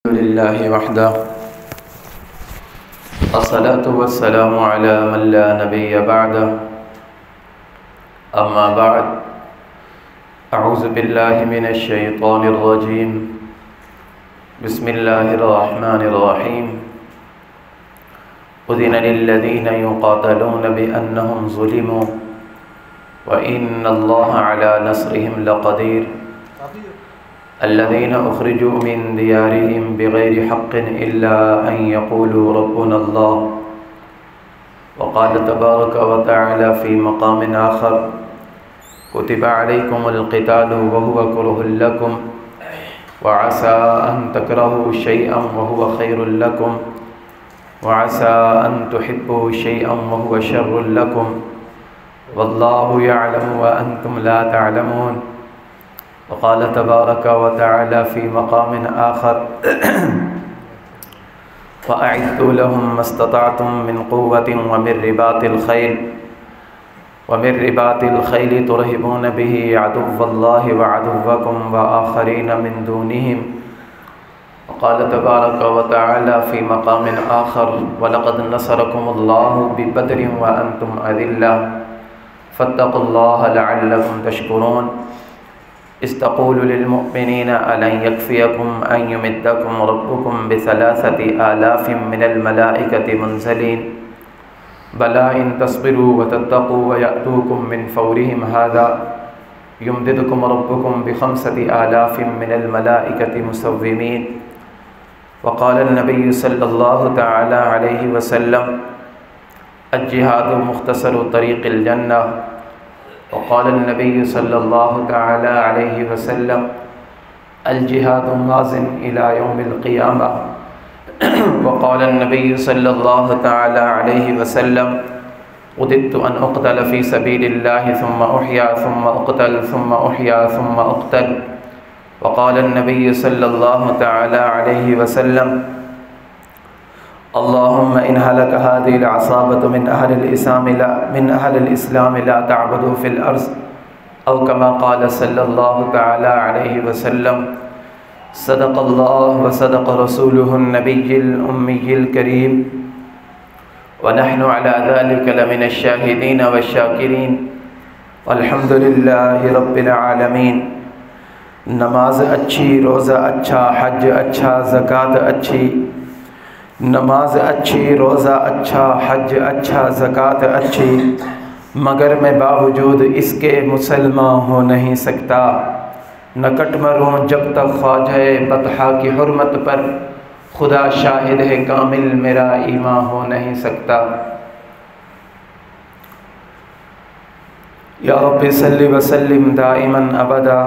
الحمد لله وحده الصلاة والسلام على من لا نبي بعده أما بعد أعوذ بالله من الشيطان الرجيم بسم الله الرحمن الرحيم أذن للذين يقاتلون بأنهم ظلموا وإن الله على نصرهم لقدير الذين أخرجوا من ديارهم بغير حق إلا أن يقولوا ربنا الله وقال تبارك وتعالى في مقام آخر كتب عليكم القتال وهو كره لكم وعسى أن تكرهوا شيئا وهو خير لكم وعسى أن تحبوا شيئا وهو شر لكم والله يعلم وأنتم لا تعلمون وقال تبارك وتعالى في مقام آخر وأعدوا لهم ما استطعتم من قوة ومن رباط الخيل ترهبون به عدو الله وعدوكم وآخرين من دونهم وقال تبارك وتعالى في مقام آخر ولقد نصركم الله ببدر وأنتم أذلة فاتقوا الله لعلكم تشكرون استقول للمؤمنين ألن يكفيكم أن يمدكم ربكم ب3,000 من الملائكة منزلين بلى إن تصبروا وتتقوا ويأتوكم من فورهم هذا يمددكم ربكم ب5,000 من الملائكة مسومين وقال النبي صلى الله تعالى عليه وسلم الجهاد مختصر طريق الجنة وقال النبي صلى الله تعالى عليه وسلم الجهاد ماضٍ إلى يوم القيامة وقال النبي صلى الله تعالى عليه وسلم وددت أن أقتل في سبيل الله ثم أحيا ثم أقتل ثم أحيا ثم أقتل وقال النبي صلى الله تعالى عليه وسلم اللهم إن هلك هذه العصابة من أهل الإسلام لا تعبدوا في الأرض أو كما قال صلى الله تعالى عليه وسلم صدق الله وصدق رسوله النبي الأمي الكريم ونحن على ذلك لمن الشاهدين والشاكرين والحمد لله رب العالمين نماز اچھی، روزہ اچھا، حج اچھا، زکوٰۃ اچھی، نماز اچھی، روزہ اچھا، حج اچھا، زکوٰۃ اچھی، مگر میں باوجود اس کے مسلمان ہو نہیں سکتا، نہ کٹ مروں جب تک خواجہ بطحہ کی حرمت پر خدا شاہد ہے کامل میرا ایمان ہو نہیں سکتا۔ یا رب صلی وسلم دائما ابدا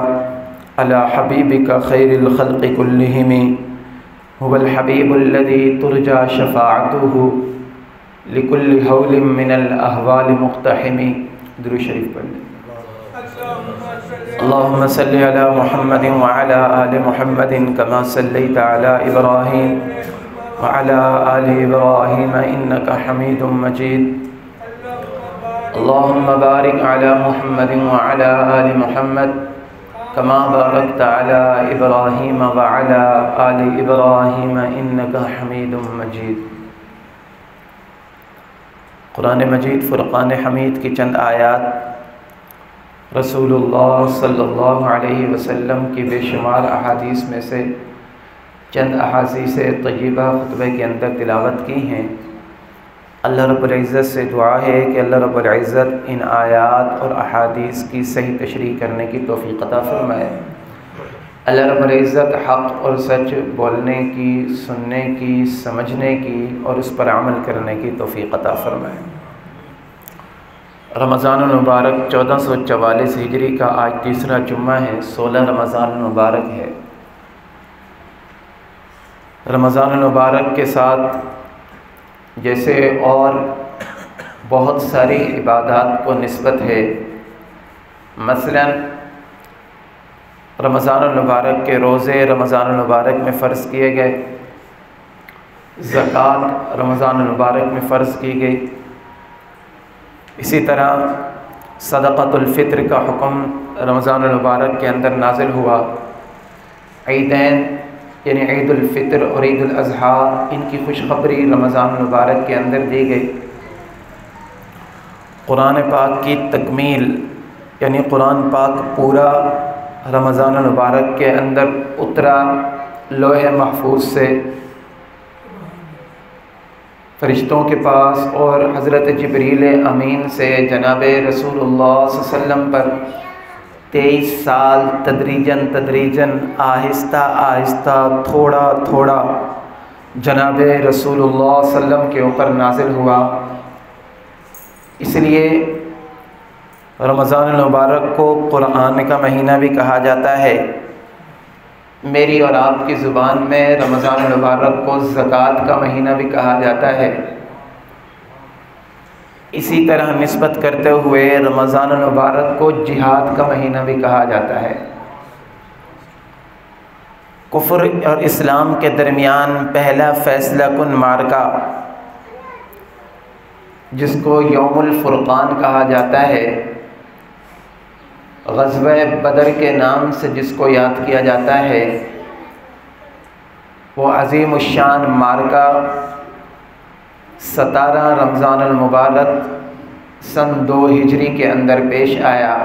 علی حبیبک خیر الخلق کلہم هو الحبیب الذي ترجى شفاعته لكل حول من الاحوال مقتحم۔ درود شریف پڑھ لیں۔ اللهم صل على محمد وعلى آل محمد كما صليت على إبراهيم وعلى آل إبراهيم إنك حميد مجيد۔ اللهم بارك على محمد وعلى آل محمد كما باركت على إبراهيم وعلى آل إبراهيم إنك حميد مجيد۔ قرآن مجید فرقان حمید کی چند آیات رسول اللہ صلی اللہ علیہ وسلم کی بے شمار احادیث میں سے چند احادیث طیبہ خطبے کے اندر تلاوت کی ہیں۔ اللہ رب العزت سے دعا ہے کہ اللہ رب العزت ان آیات اور احادیث کی صحیح تشریح کرنے کی توفیق عطا فرمائے۔ اللہ رب العزت حق اور سچ بولنے کی، سننے کی، سمجھنے کی اور اس پر عمل کرنے کی توفیق عطا فرمائے۔ رمضان المبارک 1444 ہجری کا آج تیسرا جمعہ ہے، 16 رمضان المبارک ہے۔ رمضان المبارک کے ساتھ جیسے اور بہت ساری عبادات کو نسبت ہے، مثلا رمضان المبارک کے روزے رمضان المبارک میں فرض کیے گئے، زکوٰۃ رمضان المبارک میں فرض کی گئی، اسی طرح صدقۃ الفطر کا حکم رمضان المبارک کے اندر نازل ہوا، عیدین یعنی عید الفطر اور عید الاضحیٰ، ان کی خوشخبری رمضان المبارک کے اندر دی گئی۔ قرآن پاک کی تکمیل یعنی قرآن پاک پورا رمضان المبارک کے اندر اترا لوح محفوظ سے فرشتوں کے پاس، اور حضرت جبریل امین سے جناب رسول اللہ صلی اللہ علیہ وسلم پر 23 سال تدریجاً آہستہ آہستہ تھوڑا تھوڑا جناب رسول اللہ صلی اللہ علیہ وسلم کے اوپر نازل ہوا۔ اس لیے رمضان المبارک کو قرآن کا مہینہ بھی کہا جاتا ہے۔ میری اور آپ کی زبان میں رمضان المبارک کو زکوٰۃ کا مہینہ بھی کہا جاتا ہے۔ اسی طرح نسبت کرتے ہوئے رمضان المبارک کو جہاد کا مہینہ بھی کہا جاتا ہے۔ کفر اور اسلام کے درمیان پہلا فیصلہ کن معرکہ، جس کو یوم الفرقان کہا جاتا ہے، غزوہ بدر کے نام سے جس کو یاد کیا جاتا ہے، وہ عظیم الشان معرکہ 17 رمضان المبارک سن 2 ہجری کے اندر پیش آیا۔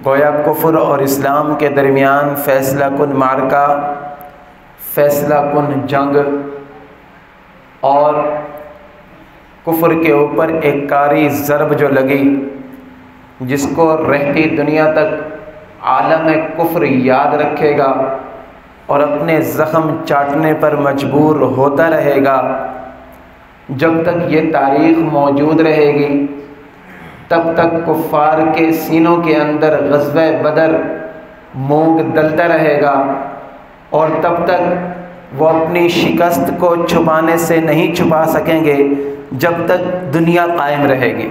گویا کفر اور اسلام کے درمیان فیصلہ کن معرکہ، فیصلہ کن جنگ، اور کفر کے اوپر ایک کاری ضرب جو لگی، جس کو رہتی دنیا تک عالم کفر یاد رکھے گا اور اپنے زخم چاٹنے پر مجبور ہوتا رہے گا۔ جب تک یہ تاریخ موجود رہے گی، تب تک کفار کے سینوں کے اندر غزوہ بدر مونگ دلتا رہے گا، اور تب تک وہ اپنی شکست کو چھپانے سے نہیں چھپا سکیں گے جب تک دنیا قائم رہے گی۔